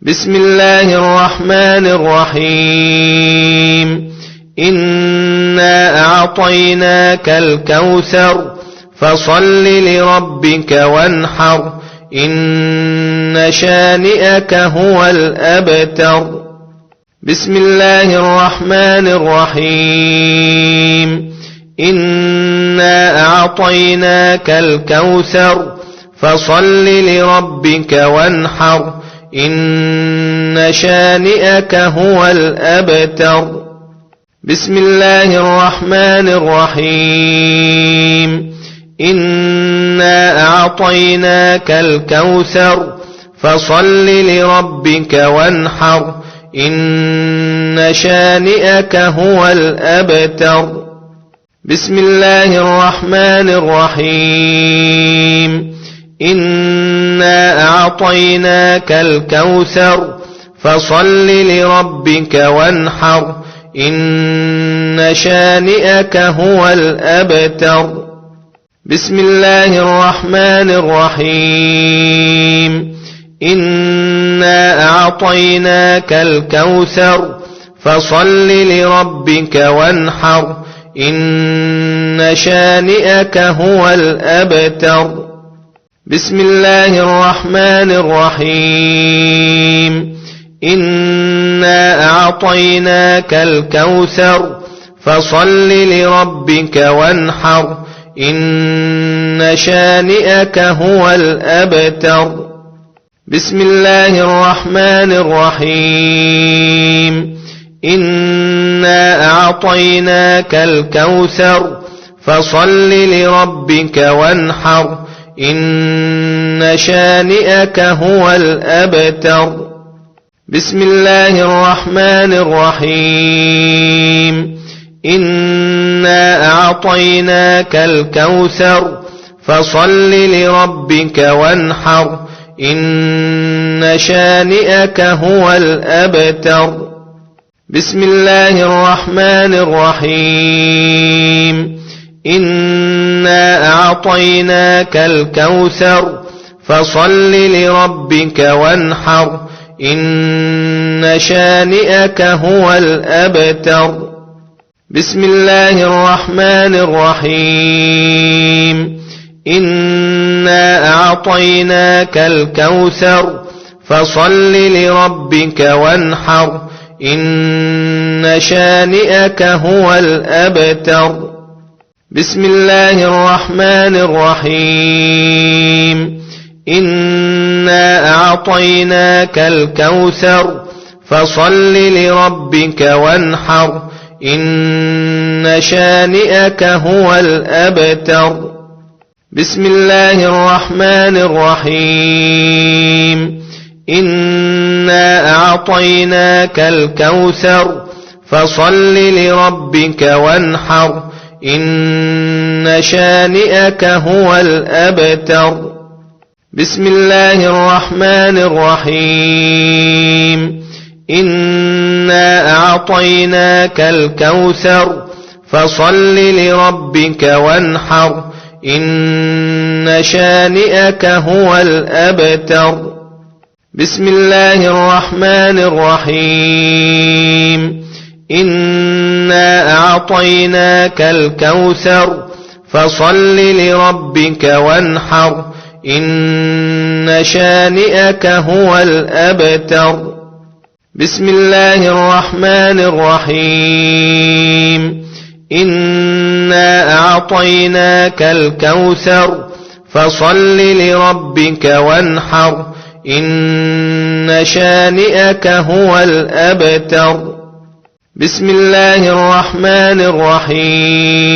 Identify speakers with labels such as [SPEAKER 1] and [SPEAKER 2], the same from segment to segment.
[SPEAKER 1] بسم الله الرحمن الرحيم إنا أعطيناك الكوثر فصل لربك وانحر إن شانئك هو الأبتر بسم الله الرحمن الرحيم إنا أعطيناك الكوثر فصل لربك وانحر إن شانئك هو الأبتر بسم الله الرحمن الرحيم إنا أعطيناك الكوثر فصل لربك وانحر إن شانئك هو الأبتر بسم الله الرحمن الرحيم إنا أعطيناك الكوثر فصل لربك وانحر إن شانئك هو الأبتر بسم الله الرحمن الرحيم إنا أعطيناك الكوثر فصل لربك وانحر إن شانئك هو الأبتر بسم الله الرحمن الرحيم إنا أعطيناك الكوثر فصل لربك وانحر إن شانئك هو الأبتر بسم الله الرحمن الرحيم إنا أعطيناك الكوثر فصل لربك وانحر إن شانئك هو الأبتر بسم الله الرحمن الرحيم إنا أعطيناك الكوثر فصل لربك وانحر إن شانئك هو الأبتر بسم الله الرحمن الرحيم إنا أعطيناك الكوثر فصل لربك وانحر إن شانئك هو الأبتر بسم الله الرحمن الرحيم إنا أعطيناك الكوثر فصل لربك وانحر إن شانئك هو الأبتر بسم الله الرحمن الرحيم إنا أعطيناك الكوثر فصل لربك وانحر إن شانئك هو الأبتر بسم الله الرحمن الرحيم إنا أعطيناك الكوثر فصل لربك وانحر إن شانئك هو الأبتر بسم الله الرحمن الرحيم إنا أعطيناك الكوثر فصل لربك وانحر إن شانئك هو الأبتر بسم الله الرحمن الرحيم إنا أعطيناك الكوثر فصل لربك وانحر إن شانئك هو الأبتر بسم الله الرحمن الرحيم إنا أعطيناك الكوثر فصل لربك وانحر إن شانئك هو الأبتر بسم الله الرحمن الرحيم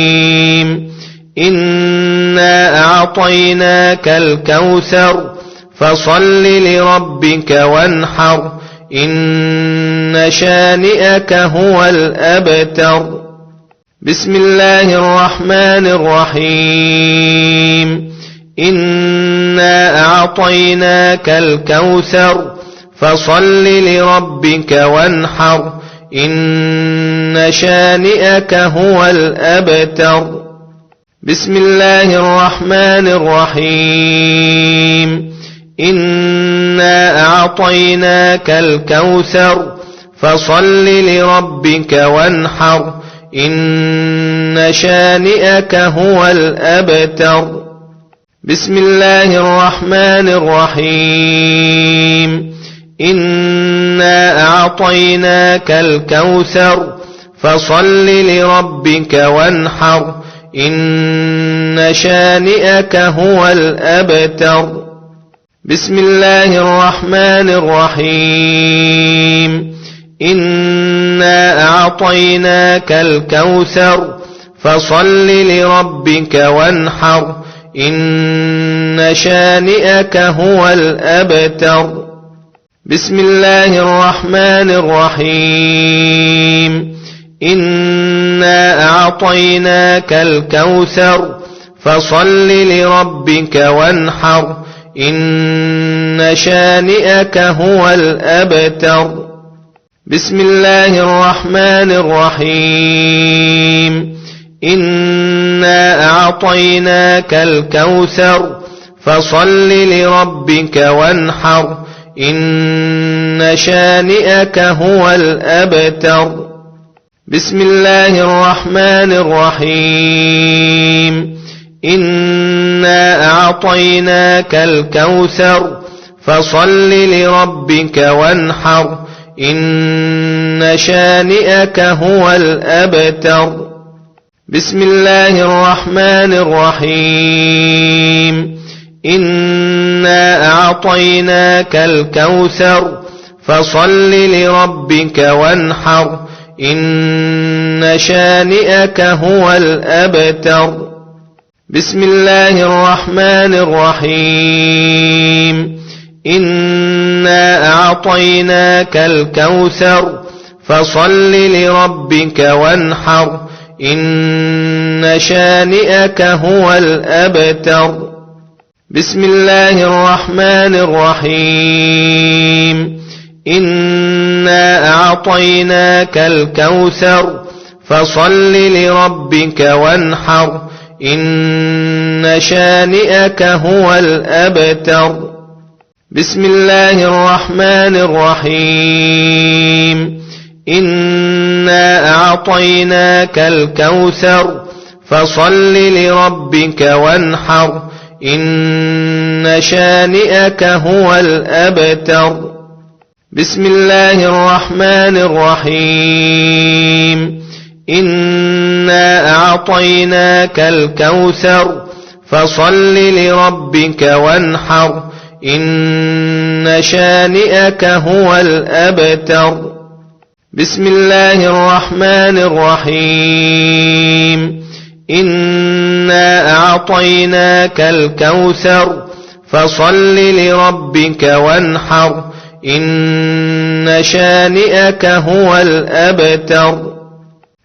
[SPEAKER 1] إنا أعطيناك الكوثر فصل لربك وانحر إن شانئك هو الأبتر بسم الله الرحمن الرحيم إنا أعطيناك الكوثر فصل لربك وانحر إن شانئك هو الأبتر بسم الله الرحمن الرحيم إنا أعطيناك الكوثر فصل لربك وانحر إن شانئك هو الأبتر. بسم الله الرحمن الرحيم. إنا أعطيناك الكوثر فصل لربك وانحر إن شانئك هو الأبتر. بسم الله الرحمن الرحيم. إنا أعطيناك الكوثر فصل لربك وانحر إن شانئك هو الأبتر. بسم الله الرحمن الرحيم. إنا أعطيناك الكوثر فصل لربك وانحر إن شانئك هو الأبتر. بسم الله الرحمن الرحيم. إنا أعطيناك الكوثر فصل لربك وانحر إن شانئك هو الأبتر. بسم الله الرحمن الرحيم. إنا أعطيناك الكوثر فصل لربك وانحر إن شانئك هو الأبتر. بسم الله الرحمن الرحيم. إنا أعطيناك الكوثر فصل لربك وانحر إن شانئك هو الأبتر. بسم الله الرحمن الرحيم. إنا أعطيناك الكوثر فصل لربك وانحر إن شانئك هو الأبتر. بسم الله الرحمن الرحيم. إنا أعطيناك الكوثر فصل لربك وانحر إن شانئك هو الأبتر. بسم الله الرحمن الرحيم. إنا أعطيناك الكوثر فصل لربك وانحر إن شانئك هو الأبتر. بسم الله الرحمن الرحيم. إنا أعطيناك الكوثر فصل لربك وانحر إن شانئك هو الأبتر. بسم الله الرحمن الرحيم. إنا أعطيناك الكوثر فصل لربك وانحر إن شانئك هو الأبتر.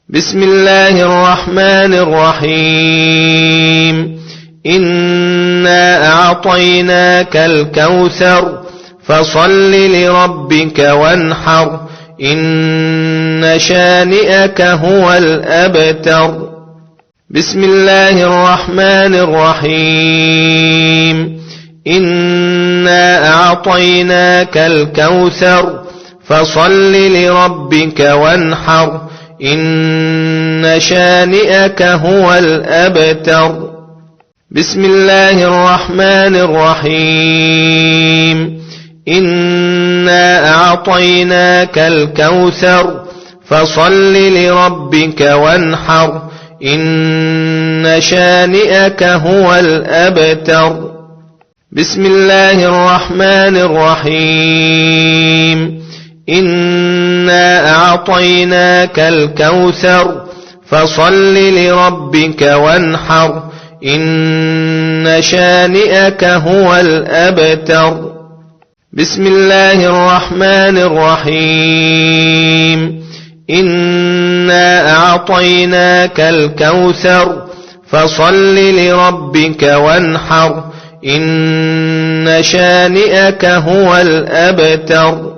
[SPEAKER 1] بسم الله الرحمن الرحيم. إنا أعطيناك الكوثر فصل لربك وانحر إن شانئك هو الأبتر. بسم الله الرحمن الرحيم. إنا أعطيناك الكوثر فصل لربك وانحر إن شانئك هو الأبتر. بسم الله الرحمن الرحيم. إنا أعطيناك الكوثر فصل لربك وانحر إن شانئك هو الأبتر. بسم الله الرحمن الرحيم. إنا أعطيناك الكوثر فصل لربك وانحر إن شانئك هو الأبتر. بسم الله الرحمن الرحيم. إنا أعطيناك الكوثر فصل لربك وانحر إن شانئك هو الأبتر.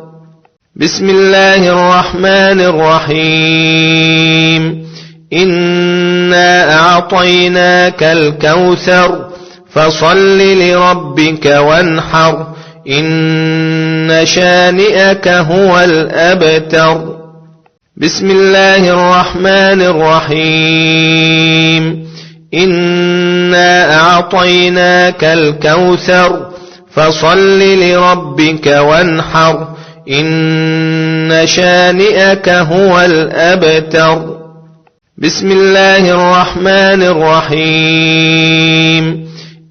[SPEAKER 1] بسم الله الرحمن الرحيم. إنا أعطيناك الكوثر فصل لربك وانحر إن شانئك هو الأبتر. بسم الله الرحمن الرحيم. إنا أعطيناك الكوثر فصل لربك وانحر إن شانئك هو الأبتر. بسم الله الرحمن الرحيم.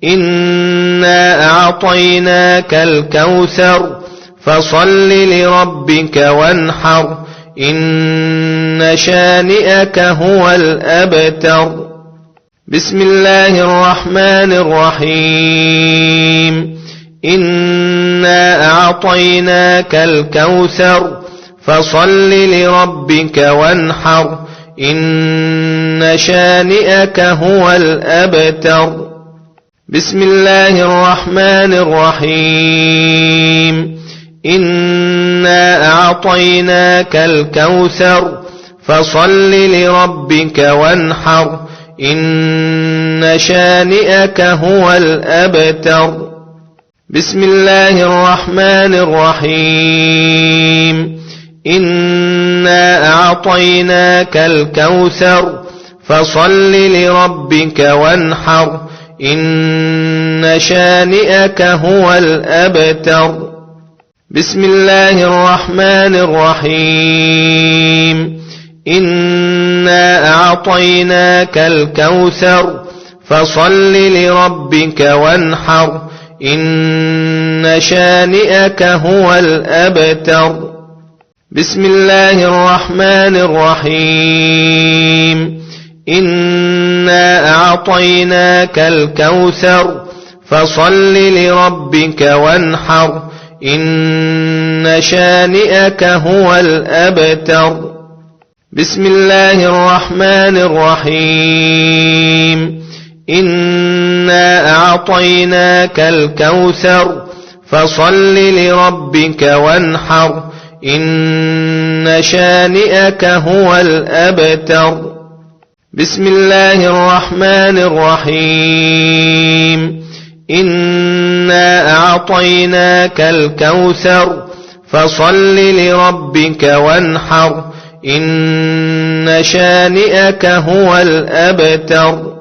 [SPEAKER 1] إنا أعطيناك الكوثر فصل لربك وانحر إن شانئك هو الأبتر. بسم الله الرحمن الرحيم. إنا أعطيناك الكوثر فصل لربك وانحر إن شانئك هو الأبتر. بسم الله الرحمن الرحيم. إنا أعطيناك الكوثر فصل لربك وانحر إن شانئك هو الأبتر. بسم الله الرحمن الرحيم. إنا أعطيناك الكوثر فصل لربك وانحر إن شانئك هو الأبتر. بسم الله الرحمن الرحيم. إنا أعطيناك الكوثر فصل لربك وانحر إن شانئك هو الأبتر. بسم الله الرحمن الرحيم. إنا أعطيناك الكوثر فصل لربك وانحر إن شانئك هو الأبتر. بسم الله الرحمن الرحيم. إنا أعطيناك الكوثر فصل لربك وانحر إن شانئك هو الأبتر. بسم الله الرحمن الرحيم. إنا أعطيناك الكوثر فصل لربك وانحر إن شانئك هو الأبتر.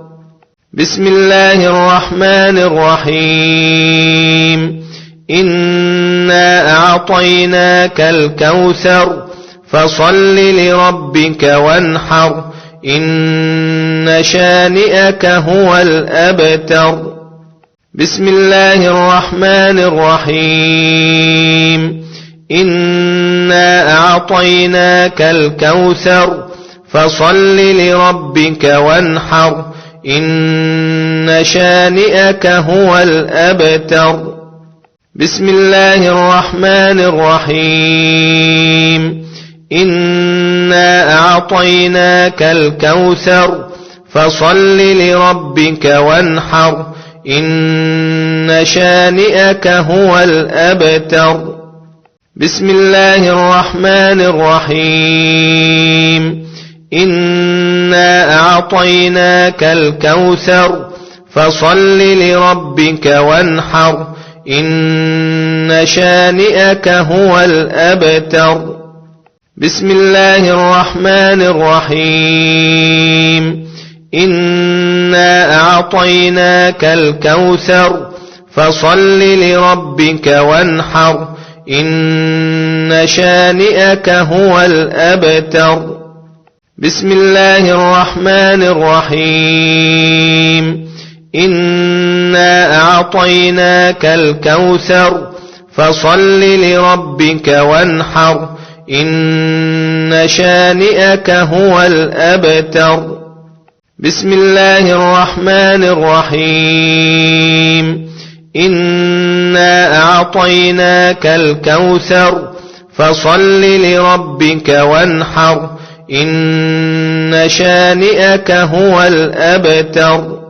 [SPEAKER 1] بسم الله الرحمن الرحيم. إنا أعطيناك الكوثر فصل لربك وانحر إن شانئك هو الأبتر. بسم الله الرحمن الرحيم. إنا أعطيناك الكوثر فصل لربك وانحر إن شانئك هو الأبتر. بسم الله الرحمن الرحيم. إنا أعطيناك الكوثر فصل لربك وانحر إن شانئك هو الأبتر. بسم الله الرحمن الرحيم. إنا أعطيناك الكوثر فصل لربك وانحر إن شانئك هو الأبتر. بسم الله الرحمن الرحيم. إنا أعطيناك الكوثر فصل لربك وانحر إن شانئك هو الأبتر. بسم الله الرحمن الرحيم. إنا أعطيناك الكوثر فصل لربك وانحر إن شانئك هو الأبتر. بسم الله الرحمن الرحيم. إنا أعطيناك الكوثر فصل لربك وانحر إن شانئك هو الأبتر.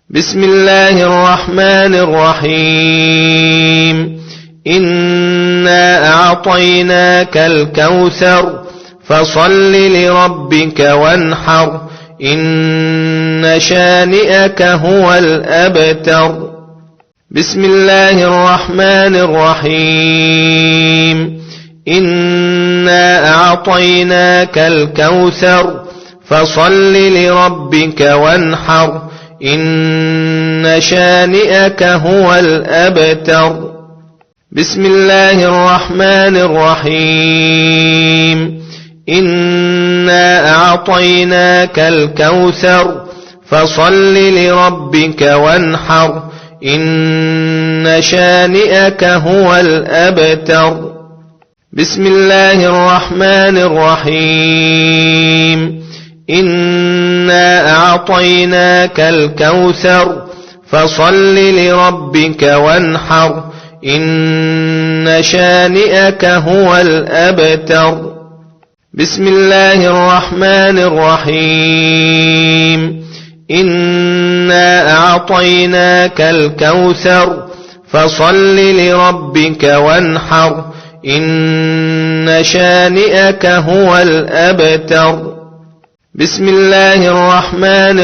[SPEAKER 1] بسم الله الرحمن الرحيم. إنا أعطيناك الكوثر فصل لربك وانحر إن شانئك هو الأبتر. بسم الله الرحمن الرحيم إنا أعطيناك الكوثر فصل لربك وانحر إن شانئك هو الأبتر بسم الله الرحمن الرحيم إنا أعطيناك الكوثر فصل لربك وانحر إن شانئك هو الأبتر بسم الله الرحمن الرحيم إنا أعطيناك الكوثر فصل لربك وانحر إن شانئك هو الأبتر بسم الله الرحمن الرحيم إنا أعطيناك الكوثر فصل لربك وانحر إن شانئك هو الأبتر بسم الله الرحمن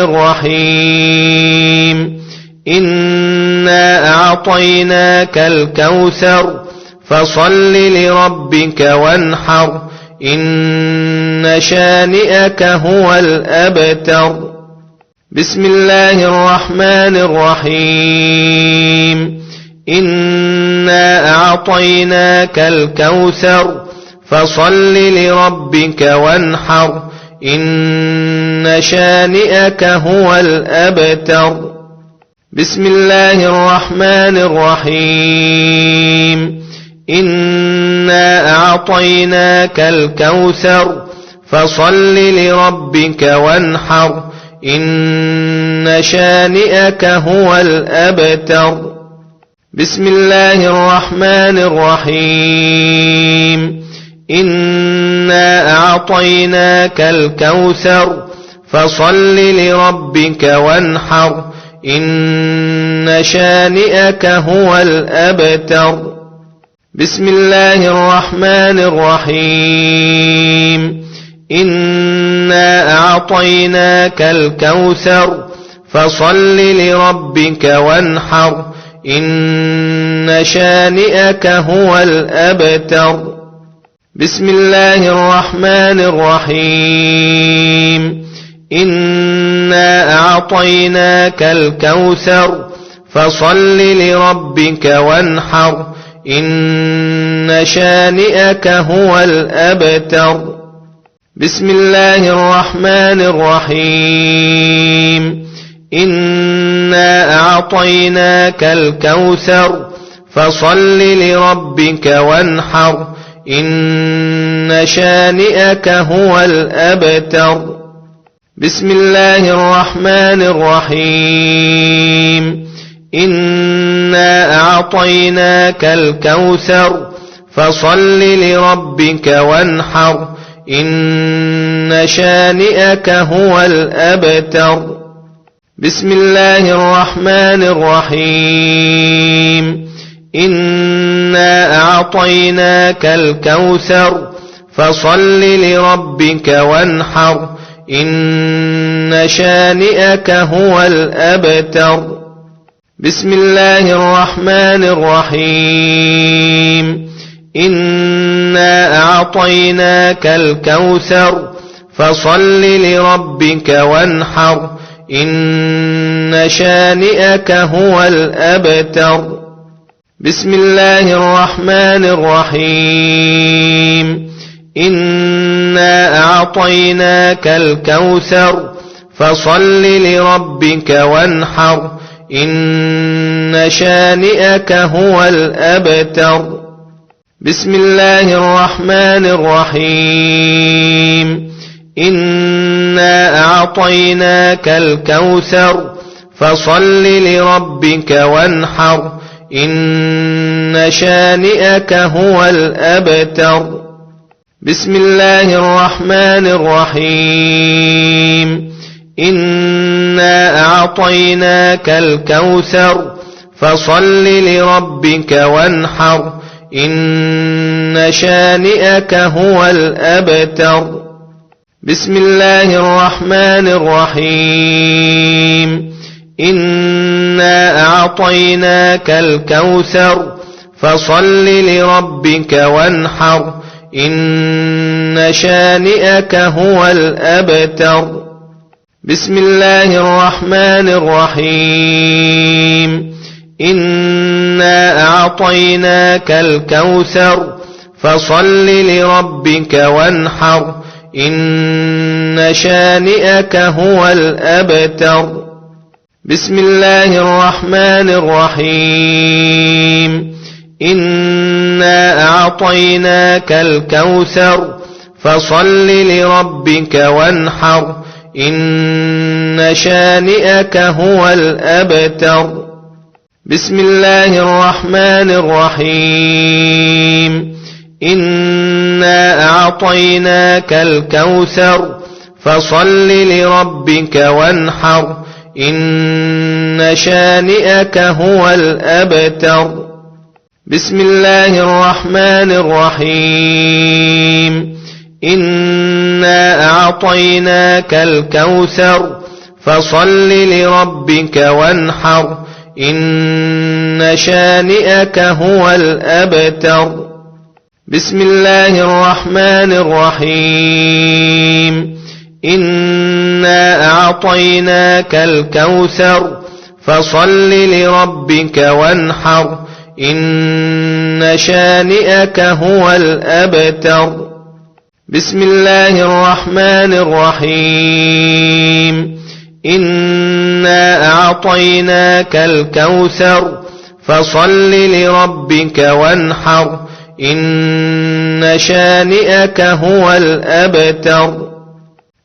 [SPEAKER 1] الرحيم إنا أعطيناك الكوثر فصل لربك وانحر إن شانئك هو الأبتر بسم الله الرحمن الرحيم إنا أعطيناك الكوثر فصل لربك وانحر إن شانئك هو الأبتر بسم الله الرحمن الرحيم إنا أعطيناك الكوثر فصل لربك وانحر إن شانئك هو الأبتر بسم الله الرحمن الرحيم إنا أعطيناك الكوثر فصل لربك وانحر إن شانئك هو الأبتر بسم الله الرحمن الرحيم إنا أعطيناك الكوثر فصل لربك وانحر إن شانئك هو الأبتر بسم الله الرحمن الرحيم إنا أعطيناك الكوثر فصل لربك وانحر إن شانئك هو الأبتر بسم الله الرحمن الرحيم إنا أعطيناك الكوثر فصل لربك وانحر إن شانئك هو الأبتر بسم الله الرحمن الرحيم إنا أعطيناك الكوثر فصل لربك وانحر إن شانئك هو الأبتر بسم الله الرحمن الرحيم إنا أعطيناك الكوثر فصل لربك وانحر إن شانئك هو الأبتر بسم الله الرحمن الرحيم إنا أعطيناك الكوثر فصل لربك وانحر إن شانئك هو الأبتر بسم الله الرحمن الرحيم إنا أعطيناك الكوثر فصل لربك وانحر إن شانئك هو الأبتر بسم الله الرحمن الرحيم إنا أعطيناك الكوثر فصل لربك وانحر إن شانئك هو الأبتر بسم الله الرحمن الرحيم إنا أعطيناك الكوثر فصل لربك وانحر إن شانئك هو الأبتر بسم الله الرحمن الرحيم إنا أعطيناك الكوثر فصل لربك وانحر إن شانئك هو الأبتر. بسم الله الرحمن الرحيم. إنا أعطيناك الكوثر فصل لربك وانحر إن شانئك هو الأبتر. بسم الله الرحمن الرحيم. إنا أعطيناك الكوثر فصل لربك وانحر إن شانئك هو الأبتر. بسم الله الرحمن الرحيم. إنا أعطيناك الكوثر فصل لربك وانحر إن شانئك هو الأبتر. بسم الله الرحمن الرحيم. إنا أعطيناك الكوثر فصل لربك وانحر إن شانئك هو الأبتر. بسم الله الرحمن الرحيم. إنا أعطيناك الكوثر فصل لربك وانحر إن شانئك هو الأبتر. بسم الله الرحمن الرحيم. إنا أعطيناك الكوثر فصل لربك وانحر إن شانئك هو الأبتر.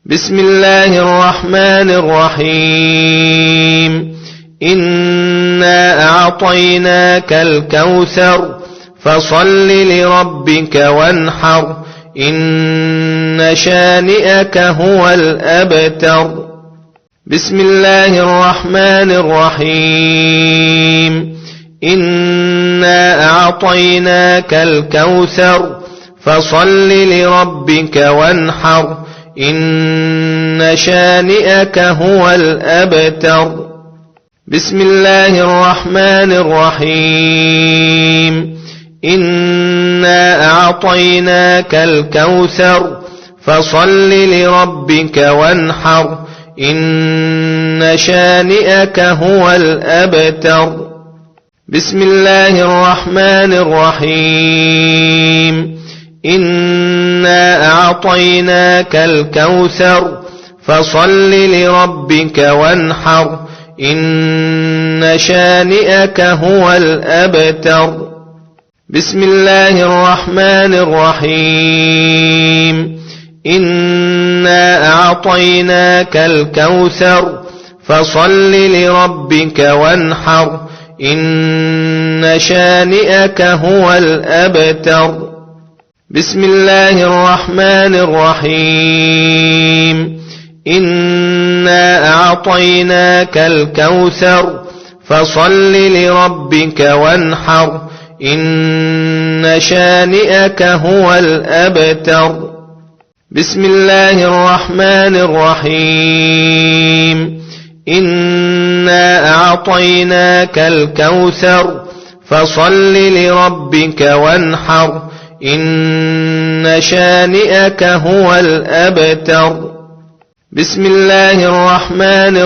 [SPEAKER 1] بسم الله الرحمن الرحيم. إنا أعطيناك الكوثر فصل لربك وانحر إن شانئك هو الأبتر. بسم الله الرحمن الرحيم. إنا أعطيناك الكوثر فصل لربك وانحر إن شانئك هو الأبتر. بسم الله الرحمن الرحيم. إنا أعطيناك الكوثر فصل لربك وانحر إن شانئك هو الأبتر. بسم الله الرحمن الرحيم. إنا أعطيناك الكوثر فصل لربك وانحر إن شانئك هو الأبتر. بسم الله الرحمن الرحيم. إنا أعطيناك الكوثر فصل لربك وانحر إن شانئك هو الأبتر. بسم الله الرحمن الرحيم. إنا أعطيناك الكوثر فصل لربك وانحر إن شانئك هو الأبتر. بسم الله الرحمن الرحيم. إنا أعطيناك الكوثر فصل لربك وانحر إن شانئك هو الأبتر. بسم الله الرحمن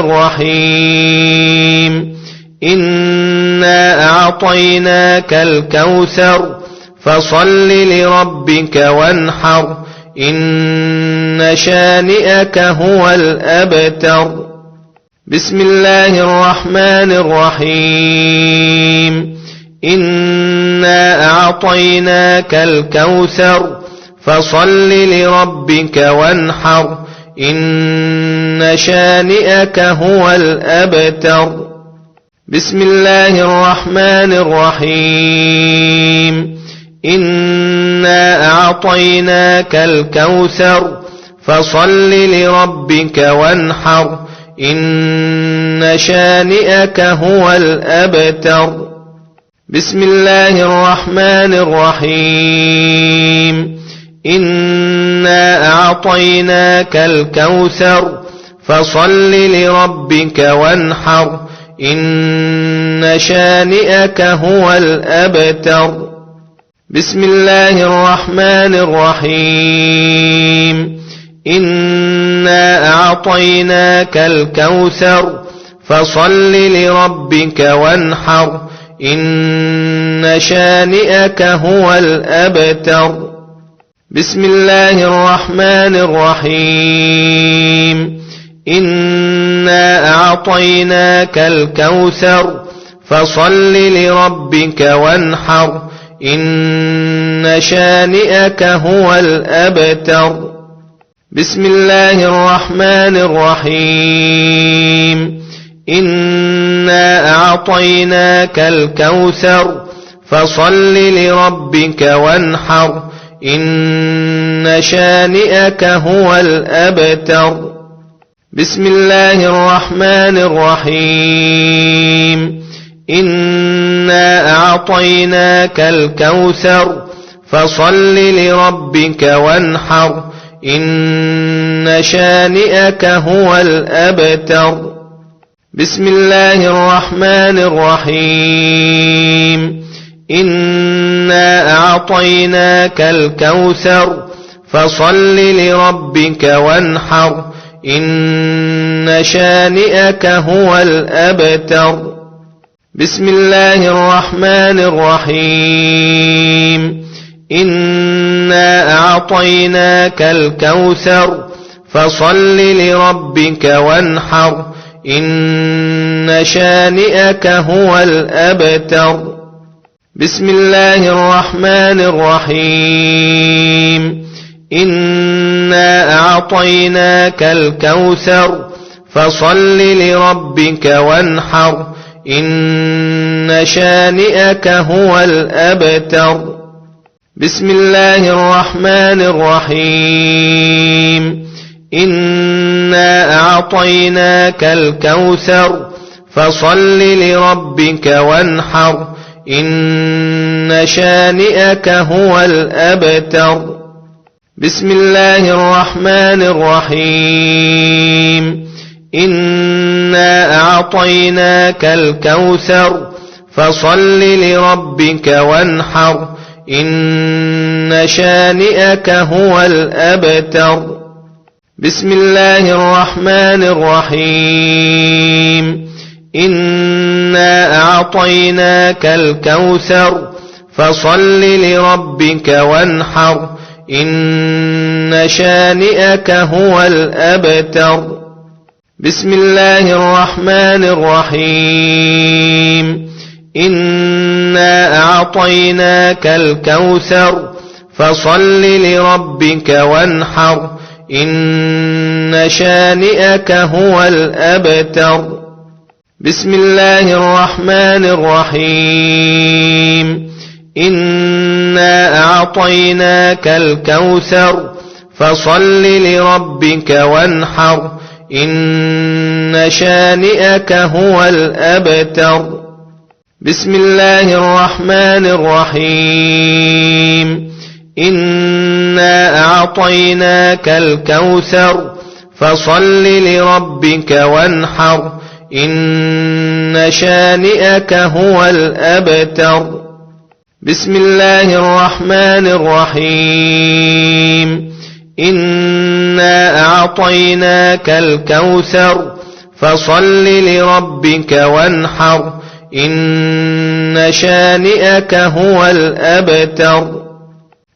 [SPEAKER 1] الرحيم. إنا أعطيناك الكوثر فصل لربك وانحر إن شانئك هو الأبتر. بسم الله الرحمن الرحيم. إنا أعطيناك الكوثر فصل لربك وانحر إن شانئك هو الأبتر. بسم الله الرحمن الرحيم. إنا أعطيناك الكوثر فصل لربك وانحر إن شانئك هو الأبتر. بسم الله الرحمن الرحيم. إنا أعطيناك الكوثر فصل لربك وانحر إن شانئك هو الأبتر. بسم الله الرحمن الرحيم. إنا أعطيناك الكوثر فصل لربك وانحر إن شانئك هو الأبتر. بسم الله الرحمن الرحيم. إنا أعطيناك الكوثر فصل لربك وانحر إن شانئك هو الأبتر. بسم الله الرحمن الرحيم. إنا أعطيناك الكوثر فصل لربك وانحر إن شانئك هو الأبتر. بسم الله الرحمن الرحيم. إنا أعطيناك الكوثر فصل لربك وانحر إن شانئك هو الأبتر. بسم الله الرحمن الرحيم. إنا أعطيناك الكوثر فصل لربك وانحر إن شانئك هو الأبتر. بسم الله الرحمن الرحيم. إنا أعطيناك الكوثر فصل لربك وانحر إن شانئك هو الأبتر. بسم الله الرحمن الرحيم. إنا أعطيناك الكوثر فصل لربك وانحر إن شانئك هو الأبتر. بسم الله الرحمن الرحيم. إنا أعطيناك الكوثر فصل لربك وانحر إن شانئك هو الأبتر. بسم الله الرحمن الرحيم. إنا أعطيناك الكوثر فصل لربك وانحر إن شانئك هو الأبتر. بسم الله الرحمن الرحيم. إنا أعطيناك الكوثر فصل لربك وانحر إن شانئك هو الأبتر. بسم الله الرحمن الرحيم. إنا أعطيناك الكوثر فصل لربك وانحر إن شانئك هو الأبتر. بسم الله الرحمن الرحيم. إنا أعطيناك الكوثر فصل لربك وانحر إن شانئك هو الأبتر. بسم الله الرحمن الرحيم. إنا أعطيناك الكوثر فصل لربك وانحر إن شانئك هو الأبتر. بسم الله الرحمن الرحيم. إنا أعطيناك الكوثر فصل لربك وانحر إن شانئك هو الأبتر.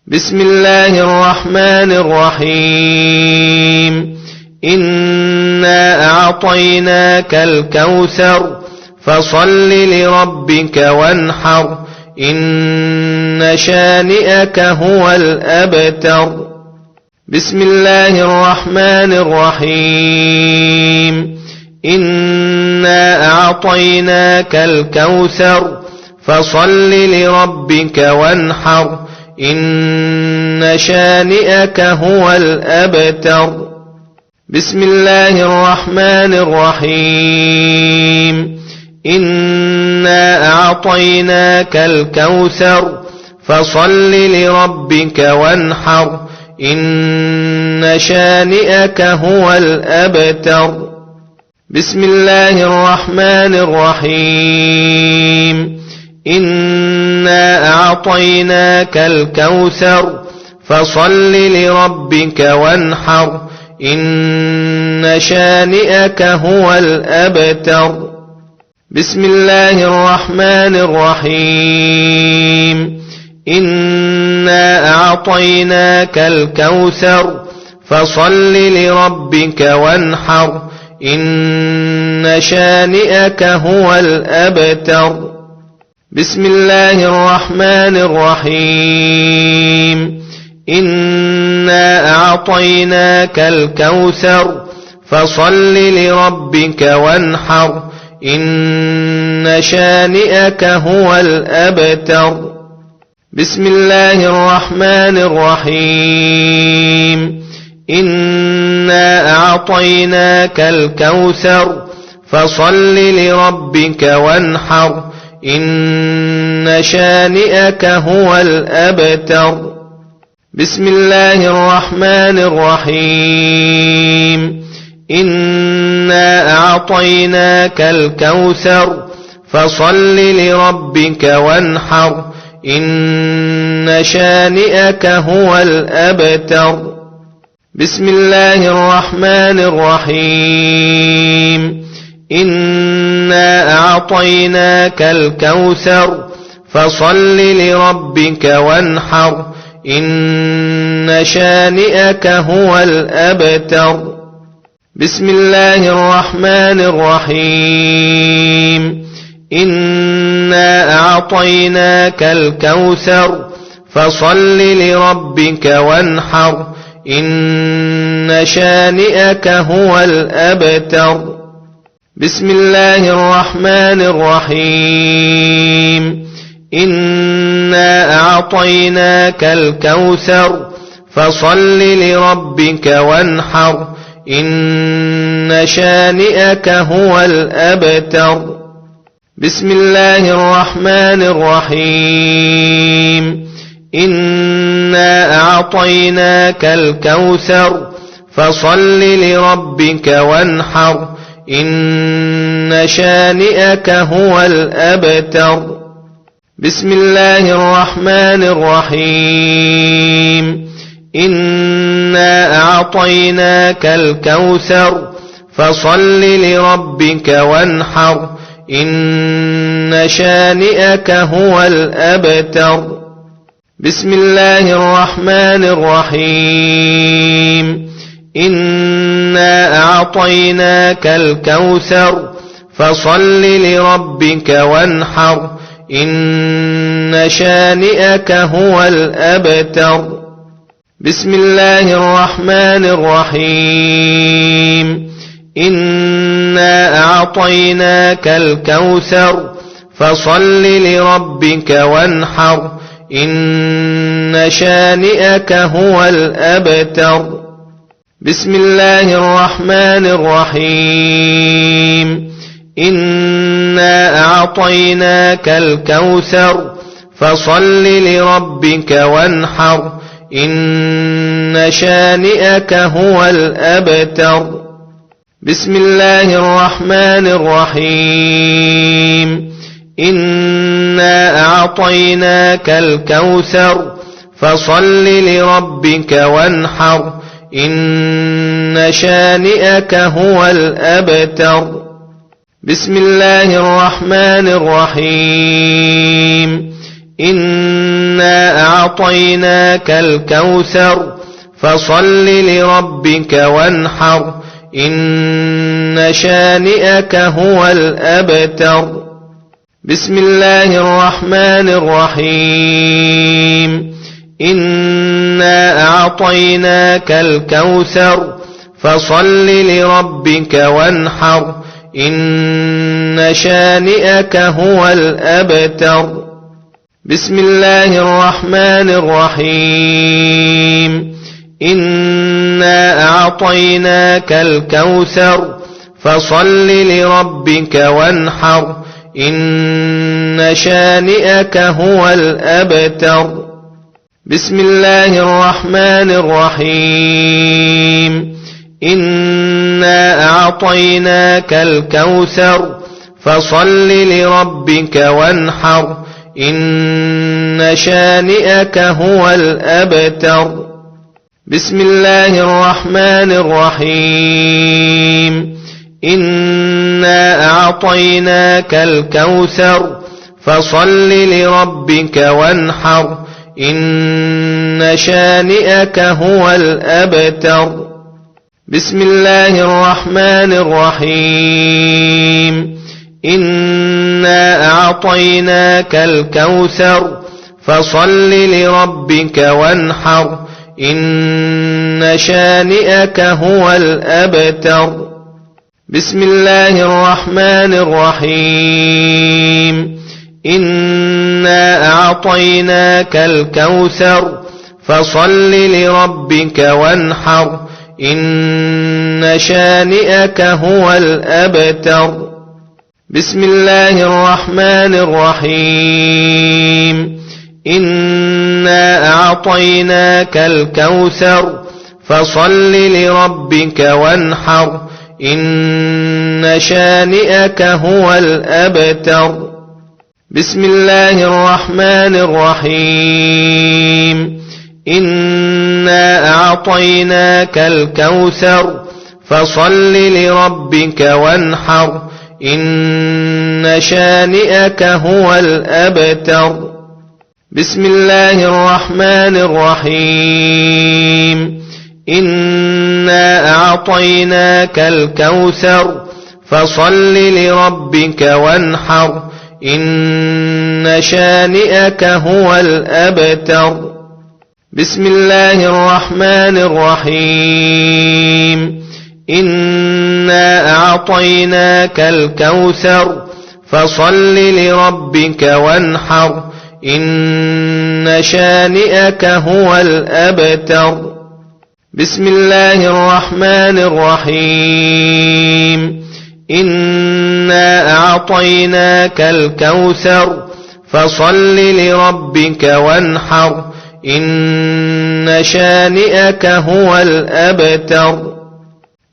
[SPEAKER 1] بسم الله الرحمن الرحيم. إنا أعطيناك الكوثر فصل لربك وانحر إن شانئك هو الأبتر. بسم الله الرحمن الرحيم. إنا أعطيناك الكوثر فصل لربك وانحر إن شانئك هو الأبتر. بسم الله الرحمن الرحيم. إنا أعطيناك الكوثر فصل لربك وانحر إن شانئك هو الأبتر. بسم الله الرحمن الرحيم إنا أعطيناك الكوثر فصل لربك وانحر إن شانئك هو الأبتر بسم الله الرحمن الرحيم إنا أعطيناك الكوثر فصل لربك وانحر إن شانئك هو الأبتر بسم الله الرحمن الرحيم إنا أعطيناك الكوثر فصل لربك وانحر إن شانئك هو الأبتر بسم الله الرحمن الرحيم إنا أعطيناك الكوثر فصل لربك وانحر إن شانئك هو الأبتر بسم الله الرحمن الرحيم إنا أعطيناك الكوثر فصل لربك وانحر إن شانئك هو الأبتر بسم الله الرحمن الرحيم إنا أعطيناك الكوثر فصل لربك وانحر إن شانئك هو الأبتر بسم الله الرحمن الرحيم إنا أعطيناك الكوثر فصل لربك وانحر إن شانئك هو الأبتر بسم الله الرحمن الرحيم إنا أعطيناك الكوثر فصل لربك وانحر إن شانئك هو الأبتر بسم الله الرحمن الرحيم إنا أعطيناك الكوثر فصل لربك وانحر إن شانئك هو الأبتر بسم الله الرحمن الرحيم إنا أعطيناك الكوثر فصل لربك وانحر إن شانئك هو الأبتر بسم الله الرحمن الرحيم إنا أعطيناك الكوثر فصل لربك وانحر إن شانئك هو الأبتر بسم الله الرحمن الرحيم إنا أعطيناك الكوثر فصل لربك وانحر إن شانئك هو الأبتر بسم الله الرحمن الرحيم إنا أعطيناك الكوثر فصل لربك وانحر إن شانئك هو الأبتر بسم الله الرحمن الرحيم إنا أعطيناك الكوثر فصل لربك وانحر إن شانئك هو الأبتر بسم الله الرحمن الرحيم إنا أعطيناك الكوثر فصل لربك وانحر إن شانئك هو الأبتر بسم الله الرحمن الرحيم إنا أعطيناك الكوثر فصل لربك وانحر إن شانئك هو الأبتر بسم الله الرحمن الرحيم إنا أعطيناك الكوثر فصل لربك وانحر إن شانئك هو الأبتر بسم الله الرحمن الرحيم إنا أعطيناك الكوثر فصل لربك وانحر إن شانئك هو الأبتر. بسم الله الرحمن الرحيم. إنا أعطيناك الكوثر فصل لربك وانحر إن شانئك هو الأبتر. بسم الله الرحمن الرحيم. إنا أعطيناك الكوثر فصل لربك وانحر إن شانئك هو الأبتر. بسم الله الرحمن الرحيم. إنا أعطيناك الكوثر فصل لربك وانحر إن شانئك هو الأبتر. بسم الله الرحمن الرحيم. إنا أعطيناك الكوثر فصل لربك وانحر إن شانئك هو الأبتر. بسم الله الرحمن الرحيم. إنا أعطيناك الكوثر فصل لربك وانحر إن شانئك هو الأبتر. بسم الله الرحمن الرحيم. إنا أعطيناك الكوثر فصل لربك وانحر إن شانئك هو الأبتر. بسم الله الرحمن الرحيم. إنا أعطيناك الكوثر فصل لربك وانحر إن شانئك هو الأبتر. بسم الله الرحمن الرحيم. إنا أعطيناك الكوثر فصل لربك وانحر إن شانئك هو الأبتر.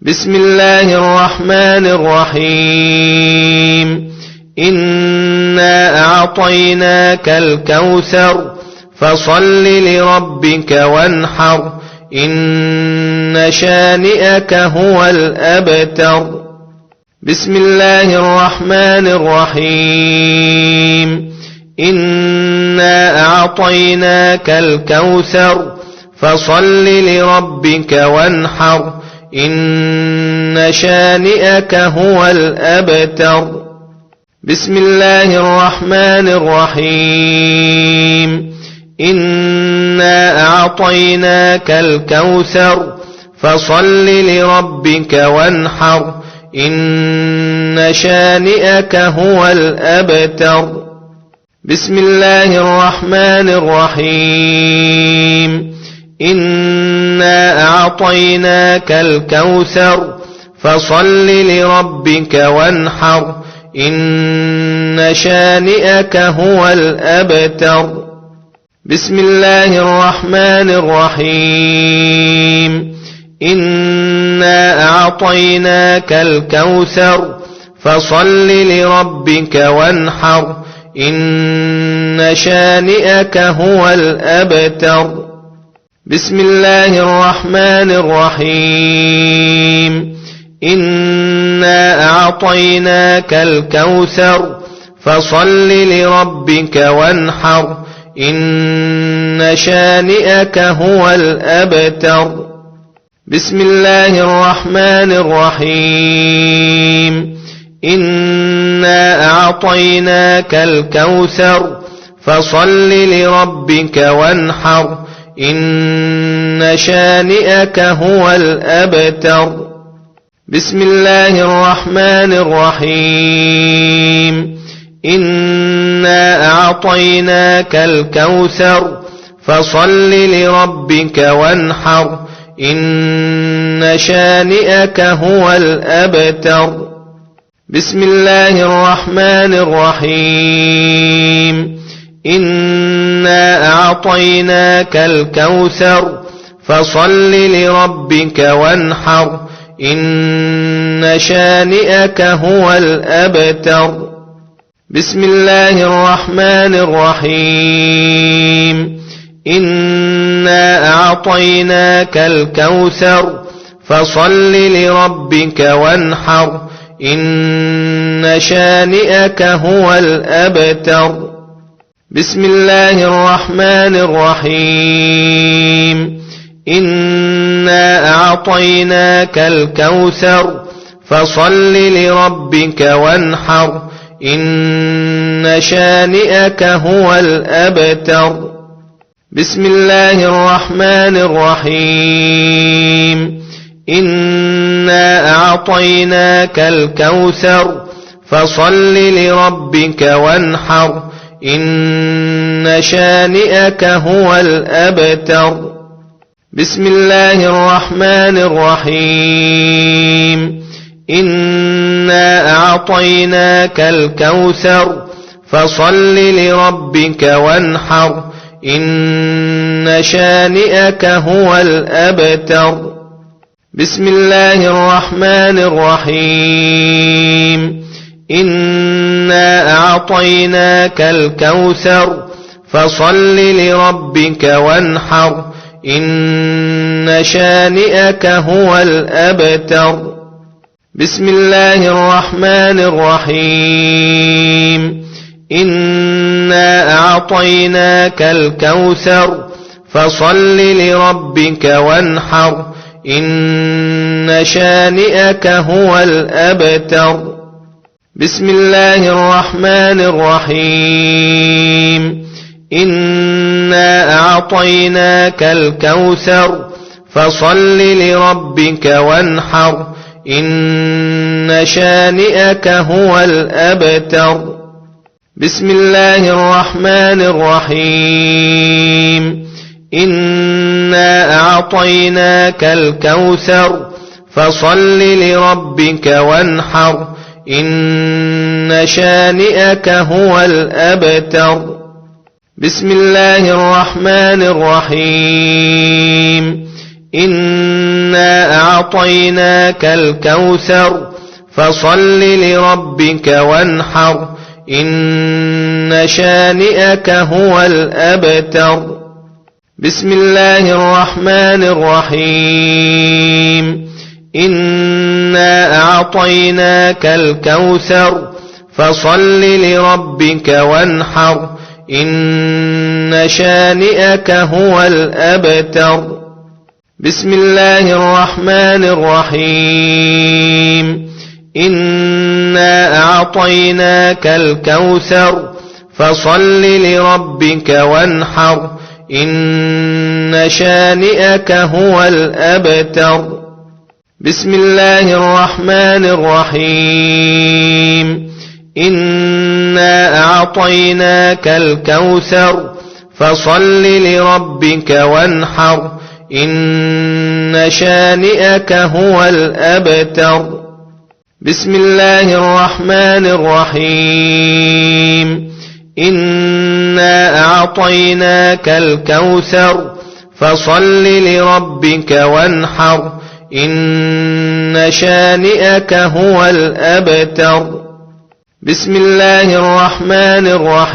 [SPEAKER 1] بسم الله الرحمن الرحيم. إنا أعطيناك الكوثر فصل لربك وانحر إن شانئك هو الأبتر. بسم الله الرحمن الرحيم. إنا أعطيناك الكوثر فصل لربك وانحر إن شانئك هو الأبتر. بسم الله الرحمن الرحيم. إنا أعطيناك الكوثر فصل لربك وانحر إن شانئك هو الأبتر. بسم الله الرحمن الرحيم. إنا أعطيناك الكوثر فصل لربك وانحر إن شانئك هو الأبتر. بسم الله الرحمن الرحيم. إنا أعطيناك الكوثر فصل لربك وانحر إن شانئك هو الأبتر. بسم الله الرحمن الرحيم. إنا أعطيناك الكوثر فصل لربك وانحر إن شانئك هو الأبتر. بسم الله الرحمن الرحيم. إنا أعطيناك الكوثر فصل لربك وانحر إن شانئك هو الأبتر. بسم الله الرحمن الرحيم. إنا أعطيناك الكوثر فصل لربك وانحر إن شانئك هو الأبتر. بسم الله الرحمن الرحيم. إنا أعطيناك الكوثر فصل لربك وانحر إن شانئك هو الأبتر. بسم الله الرحمن الرحيم. إنا أعطيناك الكوثر فصل لربك وانحر إن شانئك هو الأبتر. بسم الله الرحمن الرحيم. إنا أعطيناك الكوثر فصل لربك وانحر إن شانئك هو الأبتر. بسم الله الرحمن الرحيم. إنا أعطيناك الكوثر فصل لربك وانحر إن شانئك هو الأبتر. بسم الله الرحمن الرحيم. إنا أعطيناك الكوثر فصل لربك وانحر إن شانئك هو الأبتر. بسم الله الرحمن الرحيم. إنا أعطيناك الكوثر فصل لربك وانحر إن شانئك هو الأبتر. بسم الله الرحمن الرحيم. إنا أعطيناك الكوثر فصل لربك وانحر إن شانئك هو الأبتر. بسم الله الرحمن الرحيم. إنا أعطيناك الكوثر فصل لربك وانحر إن شانئك هو الأبتر. بسم الله الرحمن الرحيم. إنا أعطيناك الكوثر فصل لربك وانحر إن شانئك هو الأبتر. بسم الله الرحمن الرحيم. إنا أعطيناك الكوثر فصل لربك وانحر إن شانئك هو الأبتر. بسم الله الرحمن الرحيم. إنا أعطيناك الكوثر فصل لربك وانحر إن شانئك هو الأبتر. بسم الله الرحمن الرحيم. إنا أعطيناك الكوثر فصل لربك وانحر إن شانئك هو الأبتر. بسم الله الرحمن الرحيم. إنا أعطيناك الكوثر فصل لربك وانحر إن شانئك هو الأبتر. بسم الله الرحمن الرحيم. إنا أعطيناك الكوثر فصل لربك وانحر إن شانئك هو الأبتر. بسم الله الرحمن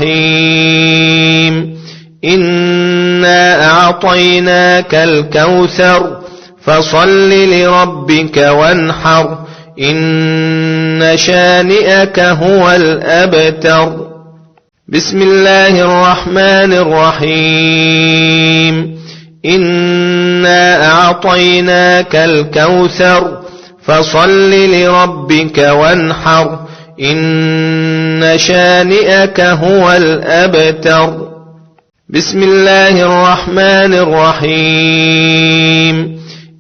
[SPEAKER 1] الرحيم. إنا أعطيناك الكوثر فصل لربك وانحر إن شانئك هو الأبتر. بسم الله الرحمن الرحيم. إنا أعطيناك الكوثر فصل لربك وانحر إن شانئك هو الأبتر. بسم الله الرحمن الرحيم.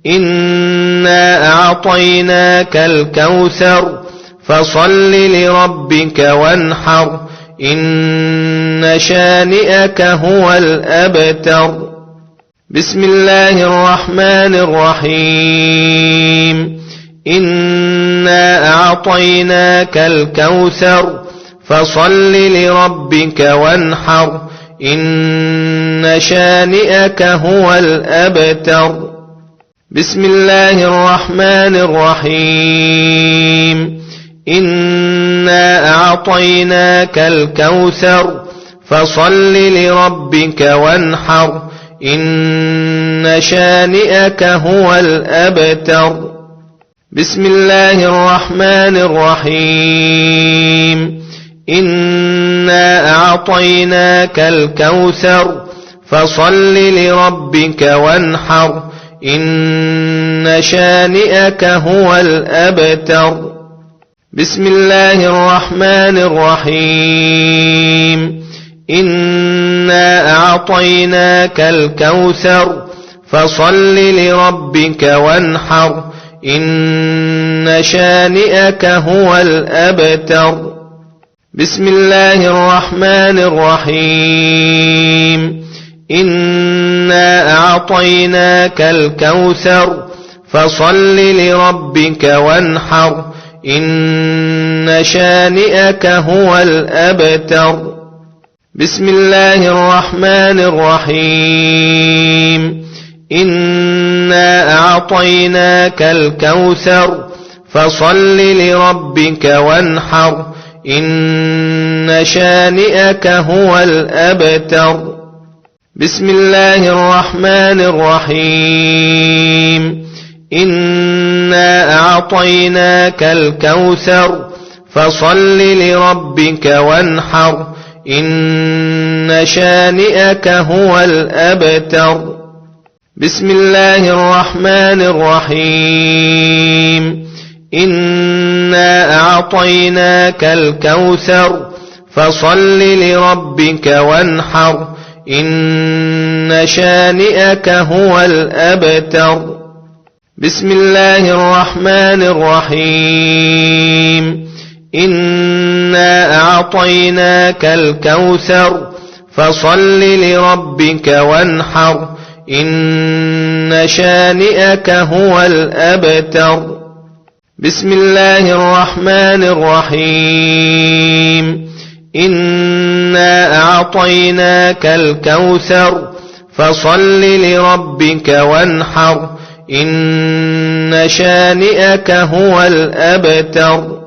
[SPEAKER 1] إنا أعطيناك الكوثر فصل لربك وانحر إن شانئك هو الأبتر. بسم الله الرحمن الرحيم. إنا أعطيناك الكوثر فصل لربك وانحر إن شانئك هو الأبتر. بسم الله الرحمن الرحيم إنا أعطيناك الكوثر فصل لربك وانحر إن شانئك هو الأبتر بسم الله الرحمن الرحيم إنا أعطيناك الكوثر فصل لربك وانحر إن شانئك هو الأبتر بسم الله الرحمن الرحيم إنا أعطيناك الكوثر فصل لربك وانحر إن شانئك هو الأبتر بسم الله الرحمن الرحيم إنا أعطيناك الكوثر فصل لربك وانحر إن شانئك هو الأبتر بسم الله الرحمن الرحيم إنا أعطيناك الكوثر فصل لربك وانحر إن شانئك هو الأبتر بسم الله الرحمن الرحيم إنا أعطيناك الكوثر فصل لربك وانحر إن شانئك هو الأبتر بسم الله الرحمن الرحيم إنا أعطيناك الكوثر فصل لربك وانحر إن شانئك هو الأبتر بسم الله الرحمن الرحيم إنا أعطيناك الكوثر فصل لربك وانحر إن شانئك هو الأبتر بسم الله الرحمن الرحيم إنا أعطيناك الكوثر فصل لربك وانحر إن شانئك هو الأبتر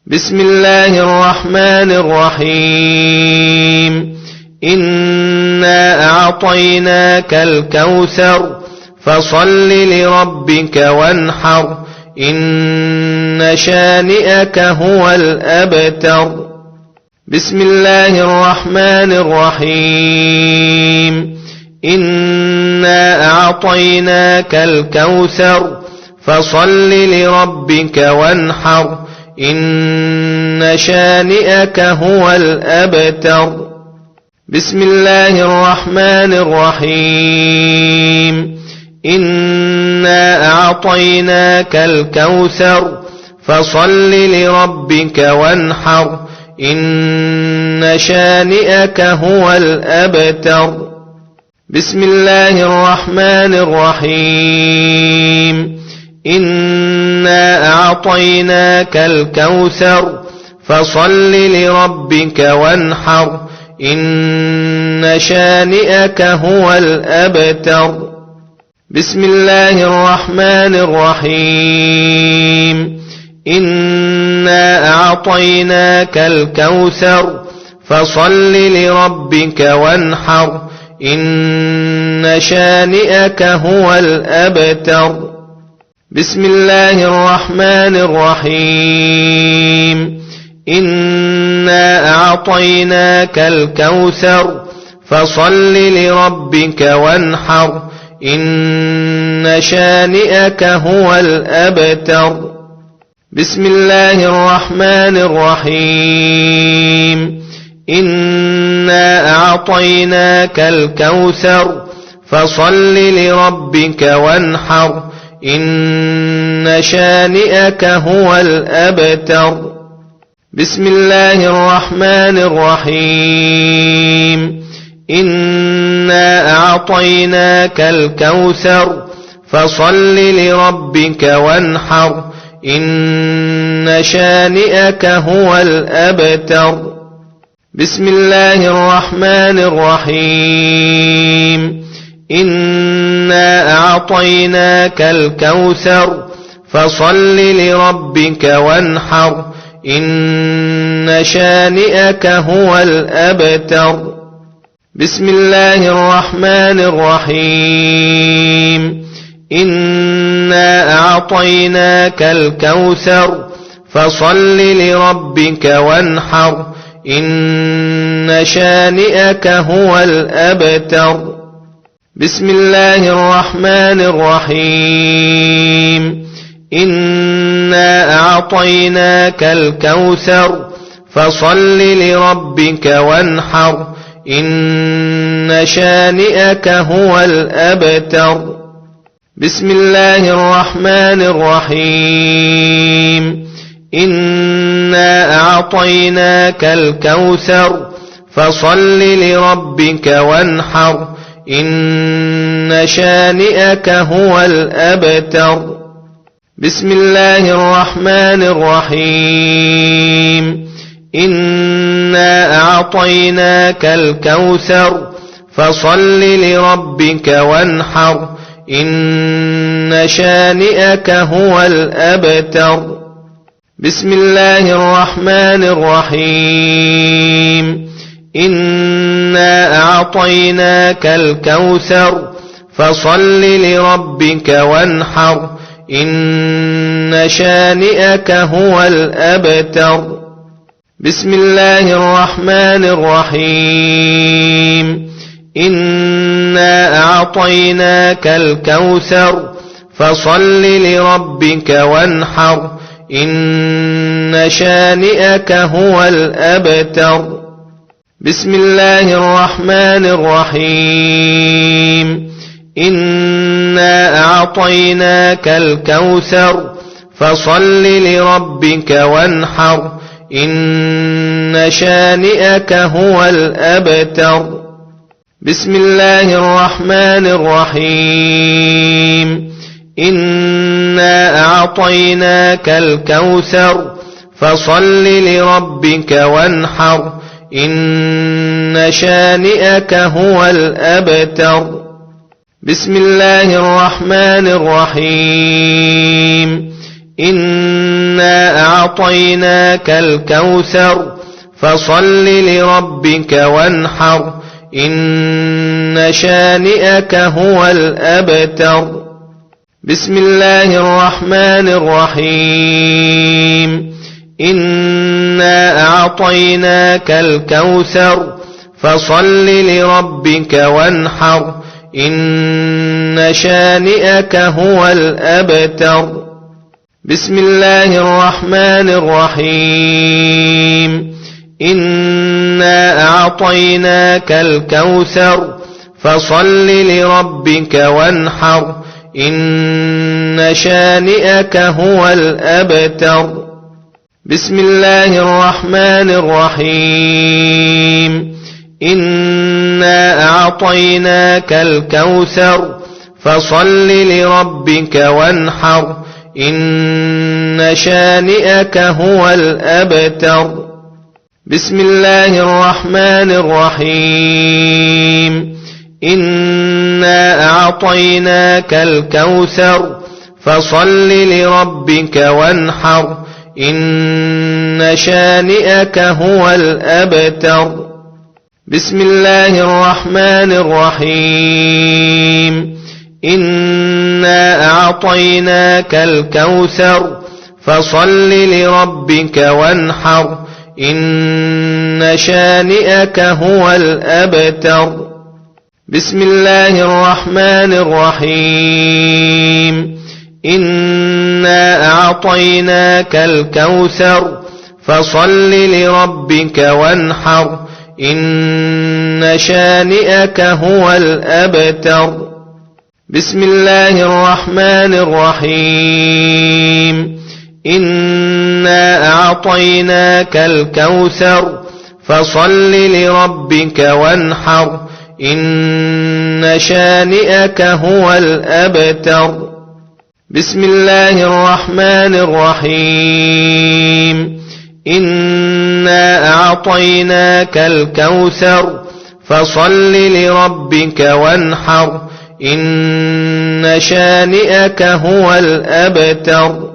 [SPEAKER 1] بسم الله الرحمن الرحيم إنا أعطيناك الكوثر فصل لربك وانحر إن شانئك هو الأبتر بسم الله الرحمن الرحيم إنا أعطيناك الكوثر فصل لربك وانحر إن شانئك هو الأبتر بسم الله الرحمن الرحيم إنا أعطيناك الكوثر فصل لربك وانحر إن شانئك هو الأبتر بسم الله الرحمن الرحيم إنا أعطيناك الكوثر فصل لربك وانحر إن شانئك هو الأبتر بسم الله الرحمن الرحيم إنا أعطيناك الكوثر فصل لربك وانحر إن شانئك هو الأبتر بسم الله الرحمن الرحيم إنا أعطيناك الكوثر فصل لربك وانحر إن شانئك هو الأبتر بسم الله الرحمن الرحيم إنا أعطيناك الكوثر فصل لربك وانحر إن شانئك هو الأبتر بسم الله الرحمن الرحيم إنا أعطيناك الكوثر فصل لربك وانحر إن شانئك هو الأبتر بسم الله الرحمن الرحيم إنا أعطيناك الكوثر فصل لربك وانحر إن شانئك هو الأبتر. بسم الله الرحمن الرحيم. إنا أعطيناك الكوثر فصل لربك وانحر إن شانئك هو الأبتر. بسم الله الرحمن الرحيم. إنا أعطيناك الكوثر فصل لربك وانحر إن شانئك هو الأبتر. بسم الله الرحمن الرحيم. إنا أعطيناك الكوثر فصل لربك وانحر إن شانئك هو الأبتر. بسم الله الرحمن الرحيم. إنا أعطيناك الكوثر فصل لربك وانحر إن شانئك هو الأبتر. بسم الله الرحمن الرحيم. إنا أعطيناك الكوثر فصل لربك وانحر إن شانئك هو الأبتر. بسم الله الرحمن الرحيم. إنا أعطيناك الكوثر فصل لربك وانحر إن شانئك هو الأبتر. بسم الله الرحمن الرحيم. إنا أعطيناك الكوثر فصل لربك وانحر إن شانئك هو الأبتر. بسم الله الرحمن الرحيم. إنا أعطيناك الكوثر فصل لربك وانحر إن شانئك هو الأبتر. بسم الله الرحمن الرحيم. إنا أعطيناك الكوثر فصل لربك وانحر إن شانئك هو الأبتر. بسم الله الرحمن الرحيم. إنا أعطيناك الكوثر فصل لربك وانحر إن شانئك هو الأبتر. بسم الله الرحمن الرحيم. إنا أعطيناك الكوثر فصل لربك وانحر إن شانئك هو الأبتر. بسم الله الرحمن الرحيم. إنا أعطيناك الكوثر فصل لربك وانحر إن شانئك هو الأبتر. بسم الله الرحمن الرحيم. إنا أعطيناك الكوثر فصل لربك وانحر إن شانئك هو الأبتر. بسم الله الرحمن الرحيم. إنا أعطيناك الكوثر فصل لربك وانحر إن شانئك هو الأبتر. بسم الله الرحمن الرحيم. إنا أعطيناك الكوثر فصل لربك وانحر إن شانئك هو الأبتر. بسم الله الرحمن الرحيم. إنا أعطيناك الكوثر فصل لربك وانحر إن شانئك هو الأبتر. بسم الله الرحمن الرحيم. إنا أعطيناك الكوثر فصل لربك وانحر إن شانئك هو الأبتر.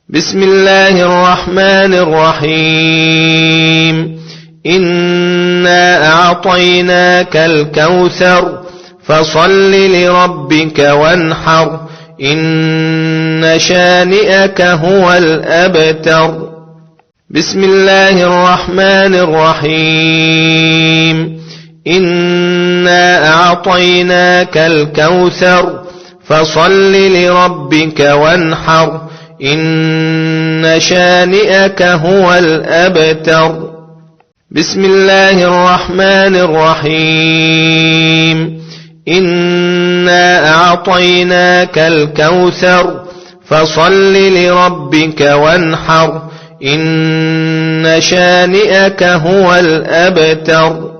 [SPEAKER 1] بسم الله الرحمن الرحيم. إنا أعطيناك الكوثر فصل لربك وانحر إن شانئك هو الأبتر. بسم الله الرحمن الرحيم. إنا أعطيناك الكوثر فصل لربك وانحر إن شانئك هو الأبتر. بسم الله الرحمن الرحيم. إنا أعطيناك الكوثر فصل لربك وانحر إن شانئك هو الأبتر.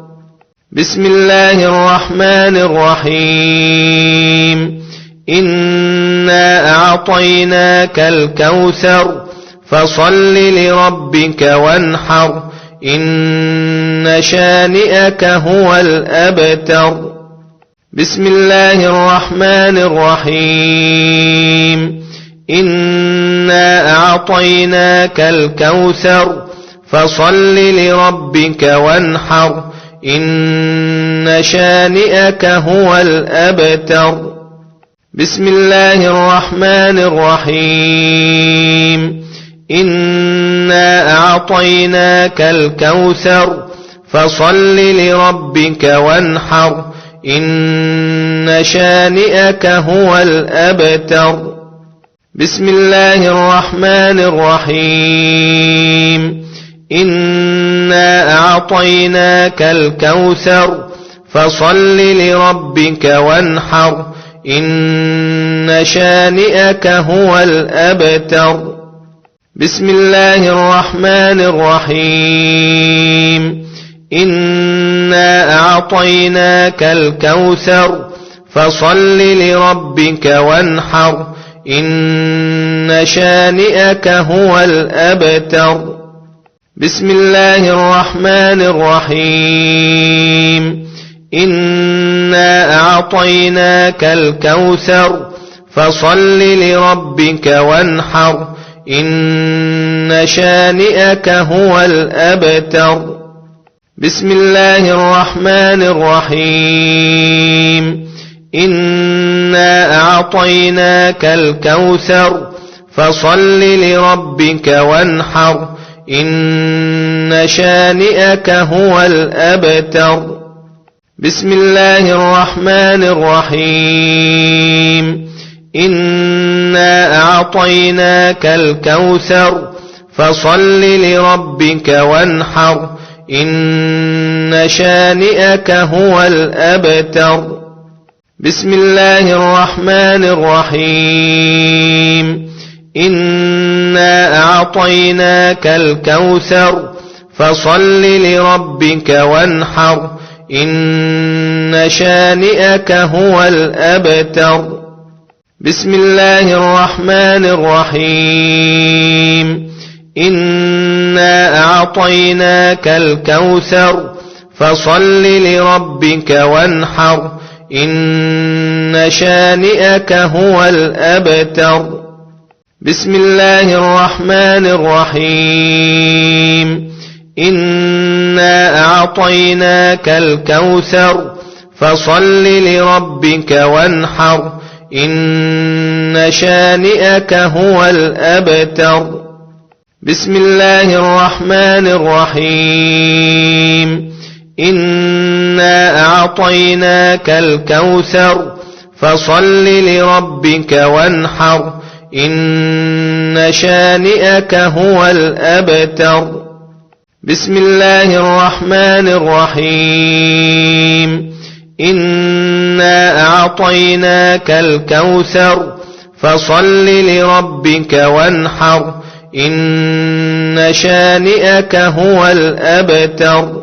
[SPEAKER 1] بسم الله الرحمن الرحيم. إنا أعطيناك الكوثر فصل لربك وانحر إن شانئك هو الأبتر. بسم الله الرحمن الرحيم. إنا أعطيناك الكوثر فصل لربك وانحر إن شانئك هو الأبتر. بسم الله الرحمن الرحيم. إنا أعطيناك الكوثر فصل لربك وانحر إن شانئك هو الأبتر. بسم الله الرحمن الرحيم. إنا أعطيناك الكوثر فصل لربك وانحر إن شانئك هو الأبتر. بسم الله الرحمن الرحيم. إنا أعطيناك الكوثر فصل لربك وانحر إن شانئك هو الأبتر. بسم الله الرحمن الرحيم. إنا أعطيناك الكوثر فصل لربك وانحر إن شانئك هو الأبتر. بسم الله الرحمن الرحيم. إنا أعطيناك الكوثر فصل لربك وانحر إن شانئك هو الأبتر. بسم الله الرحمن الرحيم. إنا أعطيناك الكوثر فصل لربك وانحر إن شانئك هو الأبتر. بسم الله الرحمن الرحيم. إنا أعطيناك الكوثر فصل لربك وانحر إن شانئك هو الأبتر. بسم الله الرحمن الرحيم. إنا أعطيناك الكوثر فصل لربك وانحر إن شانئك هو الأبتر. بسم الله الرحمن الرحيم. إنا أعطيناك الكوثر فصل لربك وانحر إن شانئك هو الأبتر. بسم الله الرحمن الرحيم. إنا أعطيناك الكوثر فصل لربك وانحر إن شانئك هو الأبتر. بسم الله الرحمن الرحيم. إنا أعطيناك الكوثر فصل لربك وانحر إن شانئك هو الأبتر.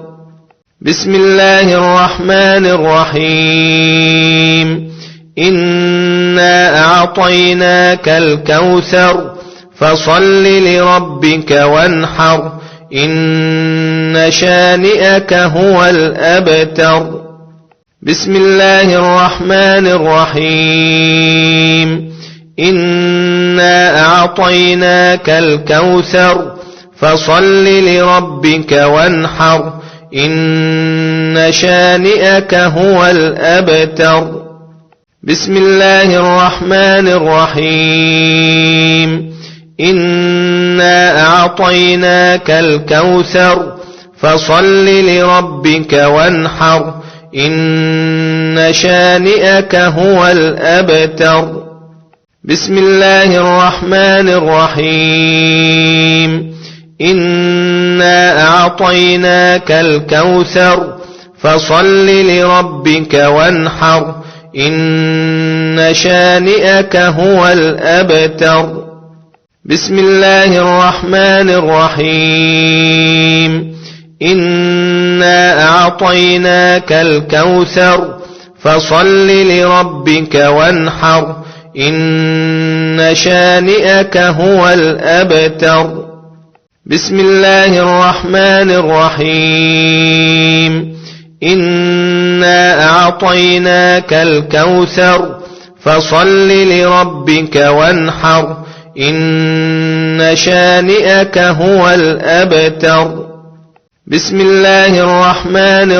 [SPEAKER 1] بسم الله الرحمن الرحيم. إنا أعطيناك الكوثر فصل لربك وانحر إن شانئك هو الأبتر. بسم الله الرحمن الرحيم إنا أعطيناك الكوثر فصل لربك وانحر إن شانئك هو الأبتر بسم الله الرحمن الرحيم إنا أعطيناك الكوثر فصل لربك وانحر إن شانئك هو الأبتر بسم الله الرحمن الرحيم إنا أعطيناك الكوثر فصل لربك وانحر إن شانئك هو الأبتر بسم الله الرحمن الرحيم إنا أعطيناك الكوثر فصل لربك وانحر إن شانئك هو الأبتر بسم الله الرحمن الرحيم إنا أعطيناك الكوثر فصل لربك وانحر إن شانئك هو الأبتر بسم الله الرحمن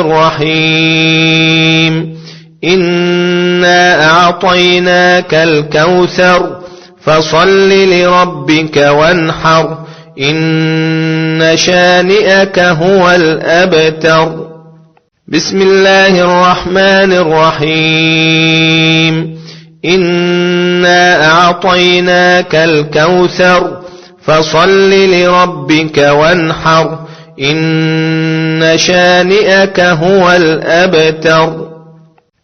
[SPEAKER 1] الرحيم إنا أعطيناك الكوثر فصل لربك وانحر إن شانئك هو الأبتر بسم الله الرحمن الرحيم إنا أعطيناك الكوثر فصل لربك وانحر إن شانئك هو الأبتر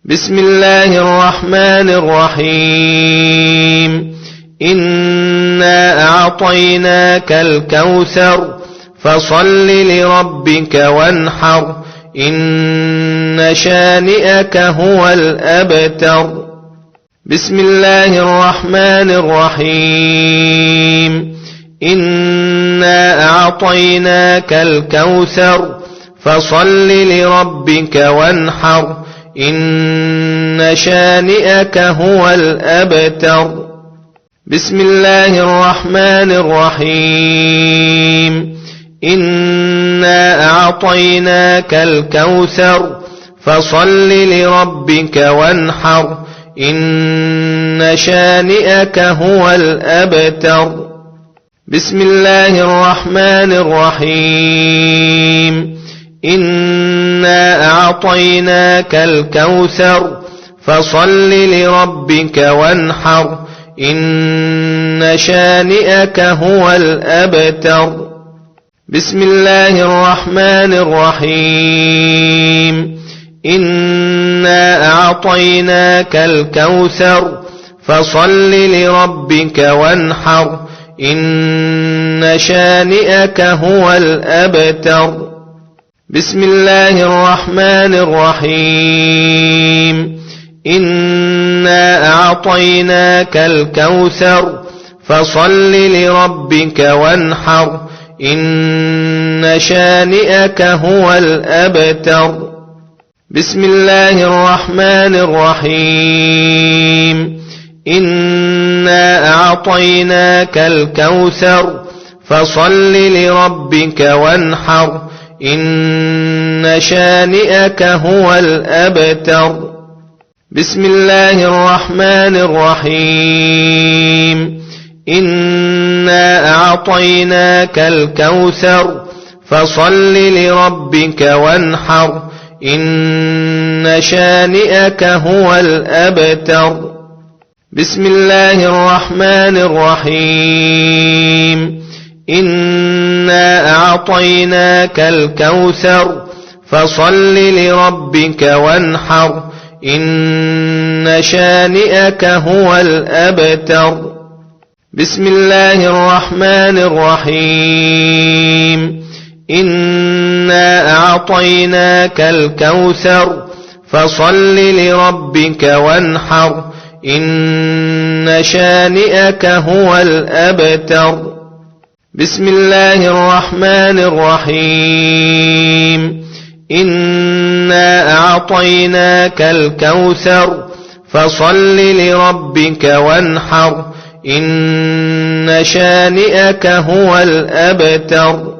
[SPEAKER 1] بسم الله الرحمن الرحيم إنا أعطيناك الكوثر فصل لربك وانحر إن شانئك هو الأبتر بسم الله الرحمن الرحيم إنا أعطيناك الكوثر فصل لربك وانحر إن شانئك هو الأبتر بسم الله الرحمن الرحيم إنا أعطيناك الكوثر فصل لربك وانحر إن شانئك هو الأبتر بسم الله الرحمن الرحيم إنا أعطيناك الكوثر فصل لربك وانحر إن شانئك هو الأبتر بسم الله الرحمن الرحيم إنا أعطيناك الكوثر فصل لربك وانحر إن شانئك هو الأبتر بسم الله الرحمن الرحيم إنا أعطيناك الكوثر فصل لربك وانحر إن شانئك هو الأبتر بسم الله الرحمن الرحيم إنا أعطيناك الكوثر فصل لربك وانحر إن شانئك هو الأبتر بسم الله الرحمن الرحيم إنا أعطيناك الكوثر فصل لربك وانحر إن شانئك هو الأبتر بسم الله الرحمن الرحيم إنا أعطيناك الكوثر فصل لربك وانحر إن شانئك هو الأبتر بسم الله الرحمن الرحيم إنا أعطيناك الكوثر فصل لربك وانحر إن شانئك هو الأبتر بسم الله الرحمن الرحيم إنا أعطيناك الكوثر فصل لربك وانحر إن شانئك هو الأبتر.